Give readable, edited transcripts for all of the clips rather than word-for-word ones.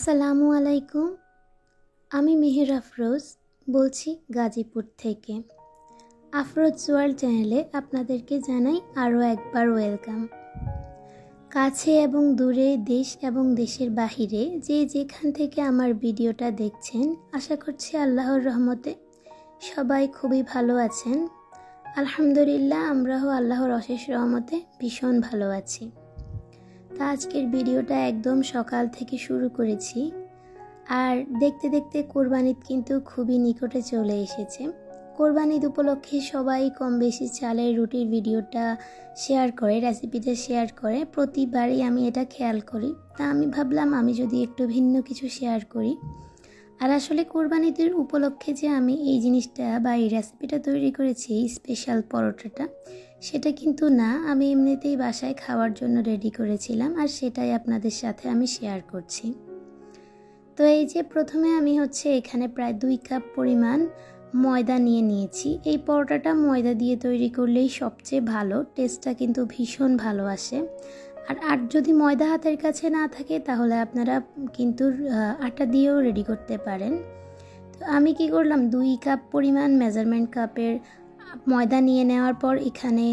আসসালামু আলাইকুম। আমি মেহের আফরোজ বলছি গাজীপুর থেকে। আফরোজ ওয়ার্ল্ড চ্যানেলে আপনাদেরকে জানাই আরও একবার ওয়েলকাম। কাছে এবং দূরে, দেশ এবং দেশের বাহিরে যে যেখান থেকে আমার ভিডিওটা দেখছেন, আশা করছি আল্লাহর রহমতে সবাই খুবই ভালো আছেন। আলহামদুলিল্লাহ, আমরাও আল্লাহর অশেষ রহমতে ভীষণ ভালো আছি। তা আজকের ভিডিওটা একদম সকাল থেকে শুরু করেছি, আর দেখতে দেখতে কোরবান ঈদ কিন্তু খুবই নিকটে চলে এসেছে। কোরবান ঈদ উপলক্ষে সবাই কম বেশি চালের রুটির ভিডিওটা শেয়ার করে, রেসিপিটা শেয়ার করে। প্রতিবারই আমি এটা খেয়াল করি, তা আমি ভাবলাম আমি যদি একটু ভিন্ন কিছু শেয়ার করি। আর আসলে কোরবান ঈদের উপলক্ষে যে আমি এই জিনিসটা বা এই রেসিপিটা তৈরি করেছি, এই স্পেশাল পরোটাটা, সেটা কিন্তু না, আমি এমনিতেই বাসায় খাওয়ার জন্য রেডি করেছিলাম, আর সেটাই আপনাদের সাথে আমি শেয়ার করছি। তো এই যে প্রথমে আমি এখানে প্রায় 2 কাপ পরিমাণ ময়দা নিয়েছি। এই পরোটাটা ময়দা দিয়ে তৈরি করলেই সবচেয়ে ভালো, টেস্টটা কিন্তু ভীষণ ভালো আসে। আর যদি ময়দা হাতের কাছে না থাকে তাহলে আপনারা কিন্তু আটা দিয়েও রেডি করতে পারেন। তো আমি কি করলাম, 2 কাপ পরিমাণ মেজারমেন্ট কাপের ময়দা নিয়ে নেওয়ার পর এখানে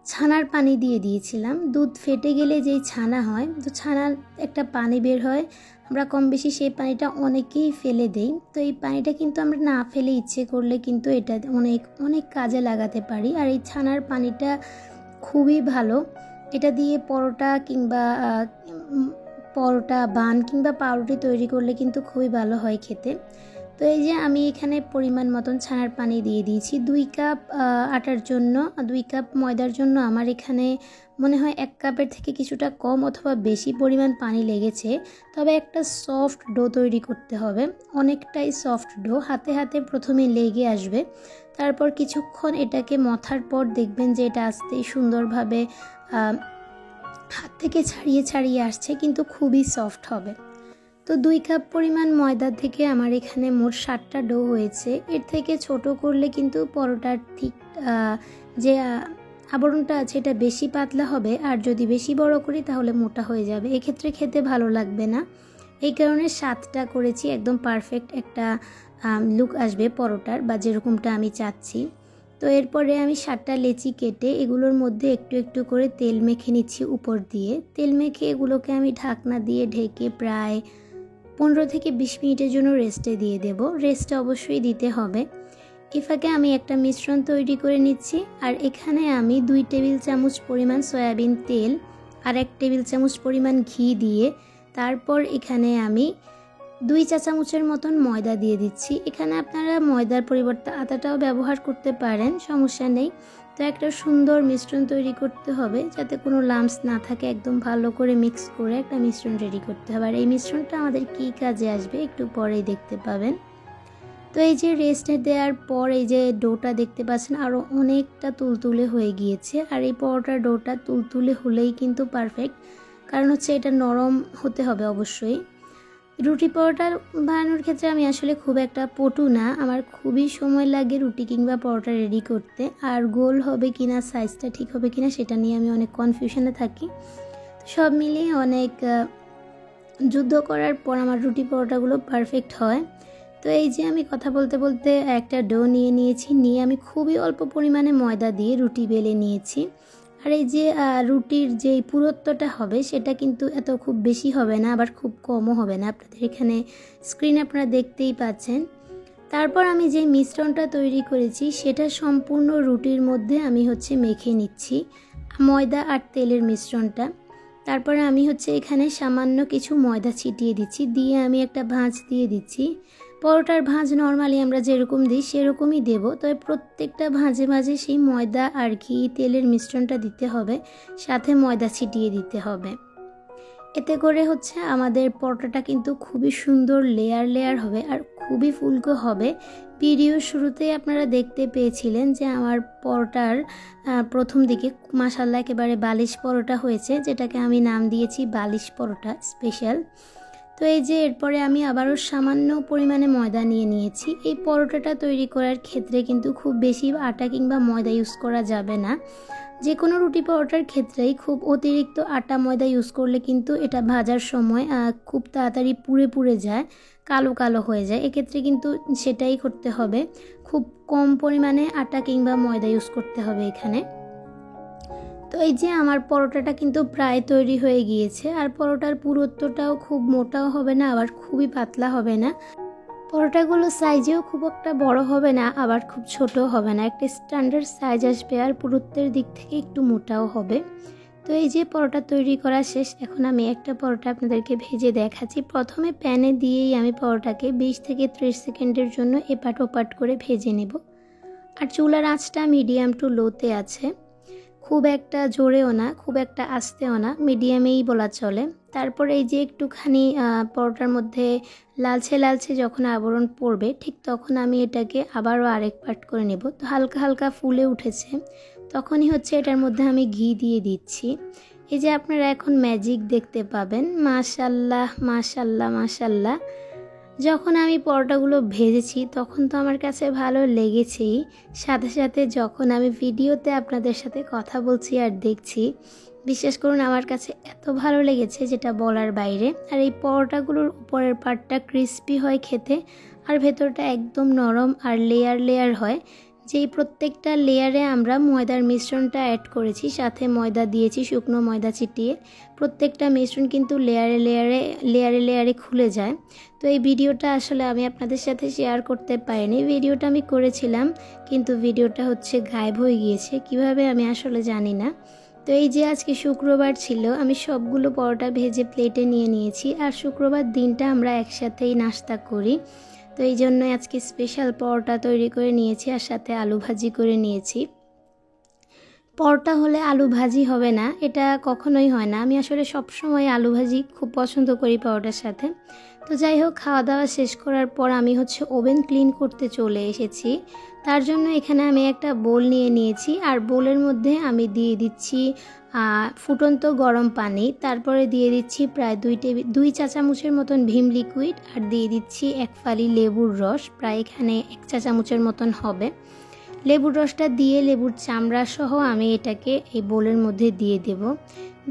ছানার পানি দিয়ে দিয়েছিলাম। দুধ ফেটে গেলে যেই ছানা হয়, তো ছানার একটা পানি বের হয়, আমরা কম বেশি সেই পানিটা অনেকেই ফেলে দেই। তো এই পানিটা কিন্তু আমরা না ফেলে ইচ্ছে করলে কিন্তু এটা অনেক অনেক কাজে লাগাতে পারি। আর এই ছানার পানিটা খুবই ভালো, এটা দিয়ে পরোটা বান কিংবা পাউরুটি তৈরি করলে কিন্তু খুবই ভালো হয় খেতে। তো এই যে আমি এখানে পরিমাণ মতন ছানার পানি দিয়ে দিয়েছি। 2 কাপ আটার জন্য, 2 কাপ ময়দার জন্য আমার এখানে মনে হয় 1 কাপের থেকে কিছুটা কম অথবা বেশি পরিমাণ পানি লেগেছে। তবে একটা সফট ডো তৈরি করতে হবে, অনেকটাই সফট ডো, হাতে হাতে প্রথমে লেগে আসবে। তারপর কিছুক্ষণ এটাকে মথার পর দেখবেন যে এটা আস্তেই সুন্দরভাবে হাত থেকে ছাড়িয়ে আসছে, কিন্তু খুবই সফট হবে। তো 2 কাপ পরিমাণ ময়দা থেকে আমার এখানে মোট 7টা ডো হয়েছে। এর থেকে ছোট করলে কিন্তু পরোটার ঠিক যে আবরণটা আছে এটা বেশি পাতলা হবে, আর যদি বেশি বড় করি তাহলে মোটা হয়ে যাবে, এক্ষেত্রে খেতে ভালো লাগবে না। এই কারণে 7টা করেছি, একদম পারফেক্ট একটা লুক আসবে পরোটার, বা যেরকমটা আমি চাচ্ছি। তো এরপরে আমি 7টা লেচি কেটে এগুলোর মধ্যে একটু একটু করে তেল মেখে নিচ্ছি উপর দিয়ে। তেল মেখে এগুলোকে আমি ঢাকনা দিয়ে ঢেকে প্রায় 15 থেকে 20 মিনিটের জন্য রেস্টে দিয়ে দেব। রেস্টে অবশ্যই দিতে হবে। এই ফাঁকে আমি একটা মিশ্রণ তৈরি করে নিচ্ছি, আর এখানে আমি 2 টেবিল চামচ পরিমাণ সয়াবিন তেল আর 1 টেবিল চামচ পরিমাণ ঘি দিয়ে, তারপর এখানে আমি 2 চা চামচের মতন ময়দা দিয়ে দিচ্ছি। এখানে আপনারা ময়দার পরিবর্তে আটাটাও ব্যবহার করতে পারেন, সমস্যা নেই। তো একটা সুন্দর মিশ্রণ তৈরি করতে হবে যাতে কোনো লাম্পস না থাকে, একদম ভালো করে মিক্স করে একটা মিশ্রণ রেডি করতে হবে। আর এই মিশ্রণটা আমাদের কী কাজে আসবে একটু পরেই দেখতে পাবেন। তো এই যে রেস্টে দেওয়ার পর এই যে ডোটা দেখতে পাচ্ছেন আরও অনেকটা তুলতুলে হয়ে গিয়েছে। আর এই পরোটার ডোটা তুলতুলে হলেই কিন্তু পারফেক্ট, কারণ এটা নরম হতে হবে অবশ্যই। রুটি পরোটা বানানোর ক্ষেত্রে আমি আসলে খুব একটা পটু না, আমার খুবই সময় লাগে রুটি কিংবা পরোটা রেডি করতে। আর গোল হবে কিনা, সাইজটা ঠিক হবে কিনা, সেটা নিয়ে আমি অনেক কনফিউশনে থাকি। সব মিলিয়ে অনেক যুদ্ধ করার পর আমার রুটি পরোটাগুলো পারফেক্ট হয়। তো এই যে আমি কথা বলতে বলতে একটা ডো নিয়েছি, নিয়ে আমি খুবই অল্প পরিমাণে ময়দা দিয়ে রুটি বেলে নিয়েছি। আর এই যে রুটির যে পুরুত্বটা হবে সেটা কিন্তু এত খুব বেশি হবে না, আবার খুব কমও হবে না, আপনাদের এখানে স্ক্রিনে আপনারা দেখতেই পাচ্ছেন। তারপর আমি যে মিশ্রণটা তৈরি করেছি সেটা সম্পূর্ণ রুটির মধ্যে আমি মেখে নিচ্ছি, ময়দা আর তেলের মিশ্রণটা। তারপরে আমি এখানে সামান্য কিছু ময়দা ছিটিয়ে দিচ্ছি, দিয়ে আমি একটা ভাঁজ দিয়ে দিচ্ছি। পরোটার ভাঁজ নর্মালি আমরা যেরকম দিই সেরকমই দেব, তবে প্রত্যেকটা ভাঁজে ভাঁজে সেই ময়দা আর ঘি তেলের মিশ্রণটা দিতে হবে, সাথে ময়দা ছিটিয়ে দিতে হবে। এতে করে আমাদের পরোটাটা কিন্তু খুবই সুন্দর লেয়ার হবে আর খুবই ফুলকো হবে। ভিডিও শুরুতেই আপনারা দেখতে পেয়েছিলেন যে আমার পরোটার প্রথম দিকে মাশাআল্লাহ একেবারে বালিশ পরোটা হয়েছে, যেটাকে আমি নাম দিয়েছি বালিশ পরোটা স্পেশাল। তো এই যে এরপরে আমি আবারও সামান্য পরিমাণে ময়দা নিয়েছি। এই পরোটাটা তৈরি করার ক্ষেত্রে কিন্তু খুব বেশি আটা কিংবা ময়দা ইউজ করা যাবে না, যে কোনো রুটি পরোটার ক্ষেত্রেই খুব অতিরিক্ত আটা ময়দা ইউজ করলে কিন্তু এটা ভাজার সময় খুব তাড়াতাড়ি পুড়ে পুড়ে যায়, কালো কালো হয়ে যায়। এক্ষেত্রে কিন্তু সেটাই করতে হবে, খুব কম পরিমাণে আটা কিংবা ময়দা ইউজ করতে হবে এখানে। তো এই যে আমার পরোটাটা কিন্তু প্রায় তৈরি হয়ে গিয়েছে। আর পরোটার পুরুত্বটাও খুব মোটাও হবে না, আবার খুবই পাতলা হবে না। পরোটাগুলো সাইজেও খুব একটা বড় হবে না, আবার খুব ছোটও হবে না, একটা স্ট্যান্ডার্ড সাইজ আসবে। আর পুরুত্বের দিক থেকে একটু মোটাও হবে। তো এই যে পরোটা তৈরি করা শেষ, এখন আমি একটা পরোটা আপনাদেরকে ভেজে দেখাচ্ছি। প্রথমে প্যানে দিয়েই আমি পরোটাকে 20 থেকে 30 সেকেন্ডের জন্য এপাট ওপাট করে ভেজে নেব। আর চুলার আঁচটা মিডিয়াম টু লোতে আছে, খুব একটা জোরেও না, খুব একটা আস্তেও না, মিডিয়ামেই বলা চলে। তারপরে এই যে একটুখানি পরোটার মধ্যে লালচে লালচে যখন আবরণ পড়বে, ঠিক তখন আমি এটাকে আবারও আরেক পাট করে নেব। তো হালকা হালকা ফুলে উঠেছে, তখনই হচ্ছে এটার মধ্যে আমি ঘি দিয়ে দিচ্ছি। এই যে আপনারা এখন ম্যাজিক দেখতে পাবেন, মাশাল্লাহ মাশাল্লাহ মাশাল্লাহ। যখন আমি পরোটাগুলো ভেজেছি তখন তো আমার কাছে ভালো লেগেছেই, সাথে সাথে যখন আমি ভিডিওতে আপনাদের সাথে কথা বলছি আর দেখছি, বিশ্বাস করুন আমার কাছে এত ভালো লেগেছে যেটা বলার বাইরে। আর এই পরোটাগুলোর উপরের পার্টটা ক্রিস্পি হয় খেতে, আর ভেতরটা একদম নরম আর লেয়ার লেয়ার হয়। যেই প্রত্যেকটা লেয়ারে আমরা ময়দার মিশ্রণটা অ্যাড করেছি, সাথে ময়দা দিয়েছি, শুকনো ময়দা ছিটিয়ে। প্রত্যেকটা মিশ্রণ কিন্তু লেয়ারে লেয়ারে লেয়ারে লেয়ারে খুলে যায়। তো এই ভিডিওটা আসলে আমি আপনাদের সাথে শেয়ার করতে পারিনি। ভিডিওটা আমি করেছিলাম, কিন্তু ভিডিওটা হচ্ছে গায়েব হয়ে গিয়েছে, কিভাবে আমি আসলে জানি না। তো এই যে আজকে শুক্রবার ছিল, আমি সবগুলো পরোটা ভেজে প্লেটে নিয়ে নিয়েছি। আর শুক্রবার দিনটা আমরা একসাথেই নাস্তা করি, তো এই জন্যই আজকে স্পেশাল পরোটা তৈরি করে নিয়েছি, আর সাথে আলু ভাজি করে নিয়েছি। পরোটা হলে আলু ভাজি হবে না, এটা কখনোই হয় না। আমি আসলে সবসময় আলু ভাজি খুব পছন্দ করি পরোটার সাথে। তো যাই হোক, খাওয়া দাওয়া শেষ করার পর আমি হচ্ছে ওভেন ক্লিন করতে চলে এসেছি। তার জন্য এখানে আমি একটা বোল নিয়ে নিয়েছি, আর বোলের মধ্যে আমি দিয়ে দিচ্ছি ফুটন্ত গরম পানি। তারপরে দিয়ে দিচ্ছি প্রায় 2 চা চামচের মতন ভিম লিকুইড, আর দিয়ে দিচ্ছি 1 ফালি লেবুর রস, প্রায় এখানে 1 চা চামচের মতন হবে। লেবুর রসটা দিয়ে লেবুর চামড়া সহ আমি এটাকে এই বোলের মধ্যে দিয়ে দেব।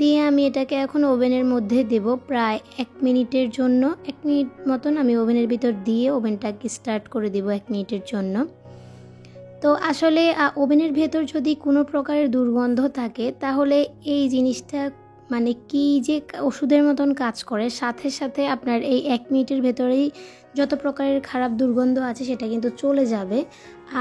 দিয়ে আমি এটাকে এখন ওভেনের মধ্যে দেব প্রায় 1 মিনিটের জন্য। 1 মিনিট মতন আমি ওভেনের ভিতর দিয়ে ওভেনটাকে স্টার্ট করে দেব 1 মিনিটের জন্য। তো আসলে ওভেনের ভেতর যদি কোনো প্রকারের দুর্গন্ধ থাকে, তাহলে এই জিনিসটা মানে কি যে ওষুধের মতন কাজ করে, সাথে সাথে আপনার এই 1 মিনিটের ভেতরেই যত প্রকারের খারাপ দুর্গন্ধ আছে সেটা কিন্তু চলে যাবে।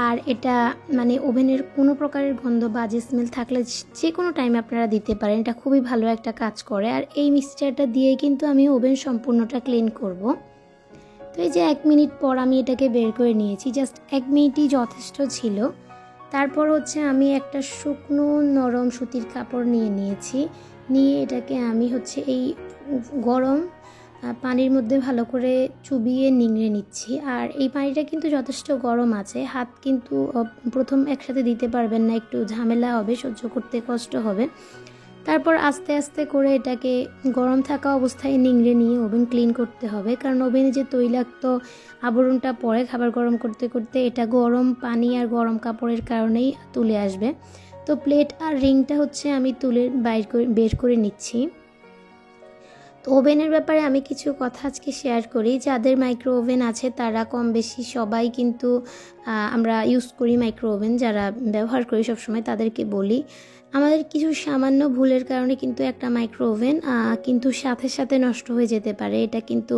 আর এটা মানে ওভেনের কোনো প্রকারের গন্ধ বাজে স্মেল থাকলে যে কোনো টাইমে আপনারা দিতে পারেন, এটা খুবই ভালো একটা কাজ করে। আর এই মিক্সচারটা দিয়েই কিন্তু আমি ওভেন সম্পূর্ণটা ক্লিন করব। তো এই যে 1 মিনিট পর আমি এটাকে বের করে নিয়েছি, জাস্ট 1 মিনিটই যথেষ্ট ছিল। তারপর হচ্ছে আমি একটা শুকনো নরম সুতির কাপড় নিয়ে নিয়েছি, নিয়ে এটাকে আমি হচ্ছে এই গরম পানির মধ্যে ভালো করে চুবিয়ে নিংড়ে নিচ্ছি। আর এই পানিটা কিন্তু যথেষ্ট গরম আছে, হাত কিন্তু প্রথম একসাথে দিতে পারবেন না, একটু ঝামেলা হবে, সহ্য করতে কষ্ট হবে। তারপর আস্তে আস্তে করে এটাকে গরম থাকা অবস্থায় নিংড়ে নিয়ে ওভেন ক্লিন করতে হবে, কারণ ওভেনে যে তৈলাক্ত আবরণটা পড়ে খাবার গরম করতে করতে, এটা গরম পানি আর গরম কাপড়ের কারণেই তুলে আসবে। তো প্লেট আর রিংটা হচ্ছে আমি তুলে বের করে নিচ্ছি। তো ওভেনের ব্যাপারে আমি কিছু কথা আজকে শেয়ার করি। যাদের মাইক্রো ওভেন আছে তারা কম বেশি সবাই কিন্তু আমরা ইউজ করি মাইক্রো ওভেন, যারা ব্যবহার করি সবসময় তাদেরকে বলি, আমাদের কিছু সামান্য ভুলের কারণে কিন্তু একটা মাইক্রো ওভেন কিন্তু সাথে সাথে নষ্ট হয়ে যেতে পারে। এটা কিন্তু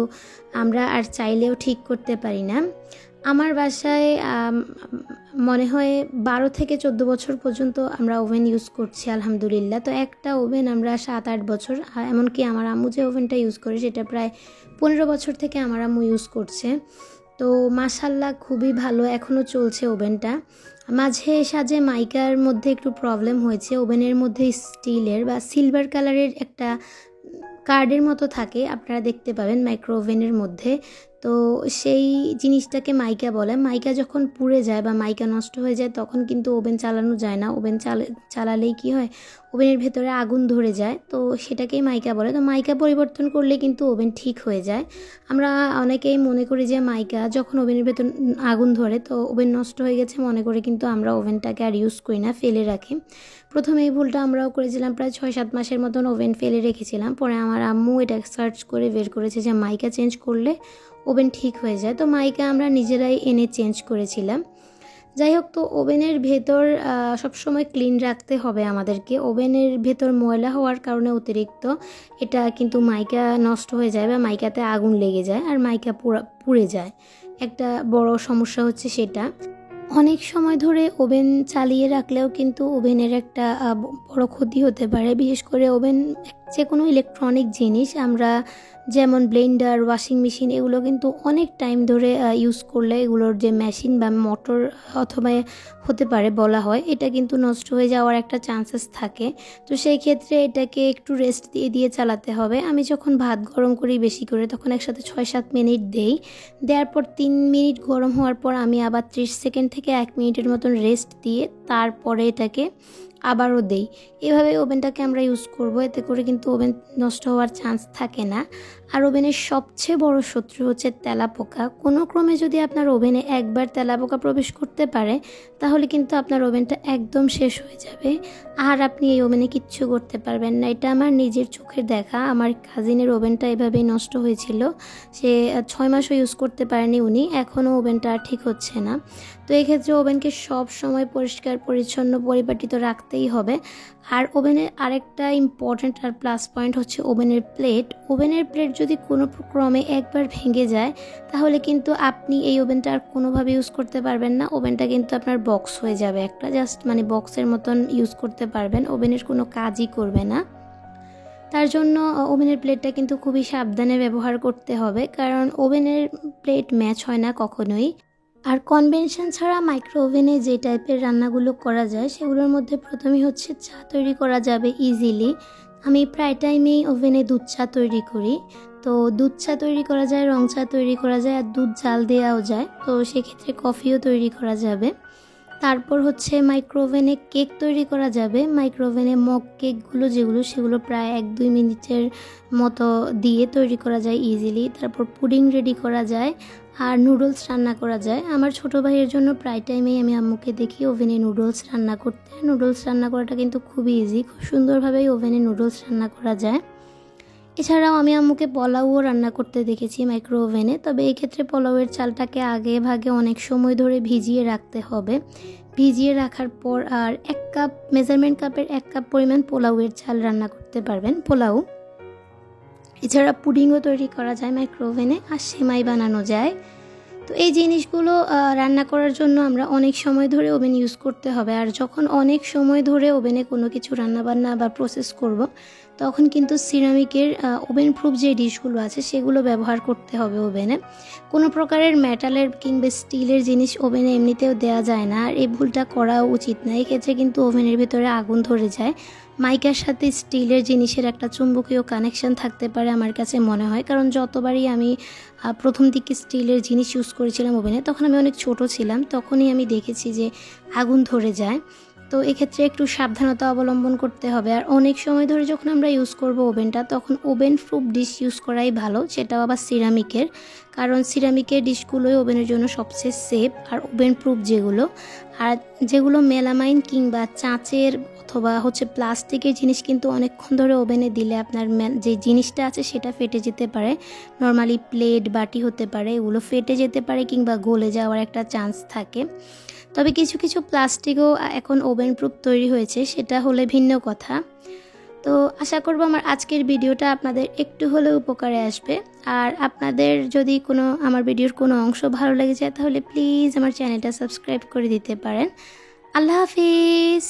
আমরা আর চাইলেও ঠিক করতে পারি না। আমার বাসায় মনে হয় 12 থেকে 14 বছর পর্যন্ত আমরা ওভেন ইউজ করছি আলহামদুলিল্লাহ। তো একটা ওভেন আমরা 7-8 বছর, এমনকি আমার আম্মু যে ওভেনটা ইউজ করে সেটা প্রায় 15 বছর থেকে আমার আম্মু ইউজ করছে। তো মাশাল্লাহ খুবই ভালো, এখনও চলছে ওভেনটা। মাঝে সাঝে মাইকার মধ্যে একটু প্রবলেম হয়েছে, ওভেনের মধ্যে স্টিলের বা সিলভার কালারের একটা কার্ডের মতো থাকে, আপনারা দেখতে পাবেন মাইক্রো ওভেনের মধ্যে। তো সেই জিনিসটাকে মাইকা বলে। মাইকা যখন পুড়ে যায় বা মাইকা নষ্ট হয়ে যায় তখন কিন্তু ওভেন চালানো যায় না। ওভেন চালালেই কি হয়, ওভেনের ভেতরে আগুন ধরে যায়, তো সেটাকেই মাইকা বলে। তো মাইকা পরিবর্তন করলে কিন্তু ওভেন ঠিক হয়ে যায়। আমরা অনেকেই মনে করি যে মাইকা যখন ওভেনের ভেতর আগুন ধরে তো ওভেন নষ্ট হয়ে গেছে মনে করে কিন্তু আমরা ওভেনটাকে আর ইউজ করি না, ফেলে রাখি। প্রথমে এই ভুলটা আমরাও করেছিলাম, প্রায় 6-7 মাসের মতন ওভেন ফেলে রেখেছিলাম। পরে আমার আম্মু এটা সার্চ করে বের করেছে যে মাইকা চেঞ্জ করলে ওভেন ঠিক হয়ে যায়। তো মাইকা আমরা নিজেরাই এনে চেঞ্জ করেছিলাম। যাই হোক, তো ওভেনের ভেতর সবসময় ক্লিন রাখতে হবে আমাদেরকে। ওভেনের ভেতর ময়লা হওয়ার কারণে অতিরিক্ত এটা কিন্তু মাইকা নষ্ট হয়ে যায় বা মাইকাতে আগুন লেগে যায় আর মাইকা পুড়ে যায়। একটা বড় সমস্যা হচ্ছে সেটা। অনেক সময় ধরে ওভেন চালিয়ে রাখলেও কিন্তু ওভেনের একটা বড় ক্ষতি হতে পারে। বিশেষ করে ওভেন যে কোনো ইলেকট্রনিক জিনিস, আমরা যেমন ব্লেন্ডার, ওয়াশিং মেশিন, এগুলো কিন্তু অনেক টাইম ধরে ইউজ করলে এগুলোর যে মেশিন বা মোটর অথবা হতে পারে বলা হয়, এটা কিন্তু নষ্ট হয়ে যাওয়ার একটা চান্সেস থাকে। তো সেই ক্ষেত্রে এটাকে একটু রেস্ট দিয়ে চালাতে হবে। আমি যখন ভাত গরম করি বেশি করে তখন একসাথে 6-7 মিনিট দেওয়ার পর 3 মিনিট গরম হওয়ার পর আমি আবার 30 সেকেন্ড থেকে 1 মিনিটের মতন রেস্ট দিয়ে তারপরে এটাকে আবারও দেই। এভাবে ওভেনটাকে আমরা ইউজ করব, এতে করে কিন্তু ওভেন নষ্ট হওয়ার চান্স থাকে না। আর ওভেনের সবচেয়ে বড় শত্রু হচ্ছে তেলাপোকা। কোনো ক্রমে যদি আপনার ওভেনে একবার তেলাপোকা প্রবেশ করতে পারে তাহলে কিন্তু আপনার ওভেনটা একদম শেষ হয়ে যাবে আর আপনি এই ওভেনে কিচ্ছু করতে পারবেন না। এটা আমার নিজের চোখের দেখা। আমার কাজিনের ওভেনটা এভাবেই নষ্ট হয়েছিল। সে 6 মাসও ইউজ করতে পারেনি উনি, এখনও ওভেনটা আর ঠিক হচ্ছে না। তো এই ক্ষেত্রে ওভেনকে সব সময় পরিষ্কার পরিচ্ছন্ন পরিপাটিত রাখতেই হবে। আর ওভেনের আরেকটা ইম্পর্ট্যান্ট আর প্লাস পয়েন্ট হচ্ছে ওভেনের প্লেট। ওভেনের প্লেট যদি কোনো ক্রমে একবার ভেঙে যায় তাহলে কিন্তু আপনি এই ওভেনটা আর কোনোভাবে ইউজ করতে পারবেন না। ওভেনটা কিন্তু আপনার বক্স হয়ে যাবে, একটা জাস্ট মানে বক্সের মতন ইউজ করতে পারবেন, ওভেনের কোনো কাজই করবে না। তার জন্য ওভেনের প্লেটটা কিন্তু খুবই সাবধানে ব্যবহার করতে হবে, কারণ ওভেনের প্লেট ম্যাচ হয় না কখনোই। আর কনভেনশন ছাড়া মাইক্রো ওভেনে যে টাইপের রান্নাগুলো করা যায় সেগুলোর মধ্যে প্রথমেই হচ্ছে চা তৈরি করা যাবে ইজিলি। আমি প্রায় টাইমেই ওভেনে দুধ চা তৈরি করি। তো দুধ চা তৈরি করা যায়, রং চা তৈরি করা যায়, আর দুধ জাল দেওয়াও যায়। তো সেক্ষেত্রে কফিও তৈরি করা যাবে। তারপর হচ্ছে মাইক্রো ওভেনে কেক তৈরি করা যাবে। মাইক্রো ওভেনে মগ কেকগুলো সেগুলো প্রায় 1-2 মিনিটের মতো দিয়ে তৈরি করা যায় ইজিলি। তারপর পুডিং রেডি করা যায় আর নুডলস রান্না করা যায়। আমার ছোটো ভাইয়ের জন্য প্রায় টাইমেই আমি আম্মুকে দেখি ওভেনে নুডলস রান্না করতে। নুডলস রান্না করাটা কিন্তু খুবই ইজি, খুব সুন্দরভাবেই ওভেনে নুডলস রান্না করা যায়। এছাড়াও আমি আম্মুকে পোলাওও রান্না করতে দেখেছি মাইক্রো ওভেনে। তবে এই ক্ষেত্রে পোলাওয়ের চালটাকে আগে ভাগে অনেক সময় ধরে ভিজিয়ে রাখতে হবে। ভিজিয়ে রাখার পর আর 1 কাপ মেজারমেন্ট কাপের 1 কাপ পরিমাণ পোলাওয়ের চাল রান্না করতে পারবেন পোলাও। এছাড়া পুডিংও তৈরি করা যায় মাইক্রো ওভেনে, আর সেমাই বানানো যায়। তো এই জিনিসগুলো রান্না করার জন্য আমরা অনেক সময় ধরে ওভেন ইউজ করতে হবে। আর যখন অনেক সময় ধরে ওভেনে কোনো কিছু রান্নাবান্না বা প্রসেস করব তখন কিন্তু সিরামিকের ওভেন প্রুফ যে ডিশগুলো আছে সেগুলো ব্যবহার করতে হবে ওভেনে। কোনো প্রকারের মেটালের কিংবা স্টিলের জিনিস ওভেনে এমনিতেও দেওয়া যায় না, আর এই ভুলটা করা উচিত না। এক্ষেত্রে কিন্তু ওভেনের ভিতরে আগুন ধরে যায়। মাইকার সাথে স্টিলের জিনিসের একটা চুম্বকীয় কানেকশন থাকতে পারে আমার কাছে মনে হয়, কারণ যতবারই আমি প্রথম দিকে স্টিলের জিনিস ইউজ করেছিলাম ওভেনে, তখন আমি অনেক ছোট ছিলাম, তখনই আমি দেখেছি যে আগুন ধরে যায়। তো এক্ষেত্রে একটু সাবধানতা অবলম্বন করতে হবে। আর অনেক সময় ধরে যখন আমরা ইউজ করব ওভেনটা তখন ওভেন প্রুফ ডিশ ইউজ করাই ভালো, সেটাও আবার সিরামিকের, কারণ সিরামিকের ডিশগুলোই ওভেনের জন্য সবচেয়ে সেফ আর ওভেন প্রুফ যেগুলো। আর যেগুলো মেলামাইন কিংবা চাঁচের অথবা হচ্ছে প্লাস্টিকের জিনিস কিন্তু অনেকক্ষণ ধরে ওভেনে দিলে আপনার যে জিনিসটা আছে সেটা ফেটে যেতে পারে। নর্মালি প্লেট, বাটি হতে পারে, এগুলো ফেটে যেতে পারে কিংবা গলে যাওয়ার একটা চান্স থাকে। তবে কিছু কিছু প্লাস্টিকও এখন ওভেন প্রুফ তৈরি হয়েছে, সেটা হলে ভিন্ন কথা। তো আশা করব আমার আজকের ভিডিওটা আপনাদের একটু হলেও উপকারে আসবে। আর আপনাদের যদি আমার ভিডিওর কোনো অংশ ভালো লেগে যায় তাহলে প্লিজ আমার চ্যানেলটা সাবস্ক্রাইব করে দিতে পারেন। আল্লাহ হাফিজ।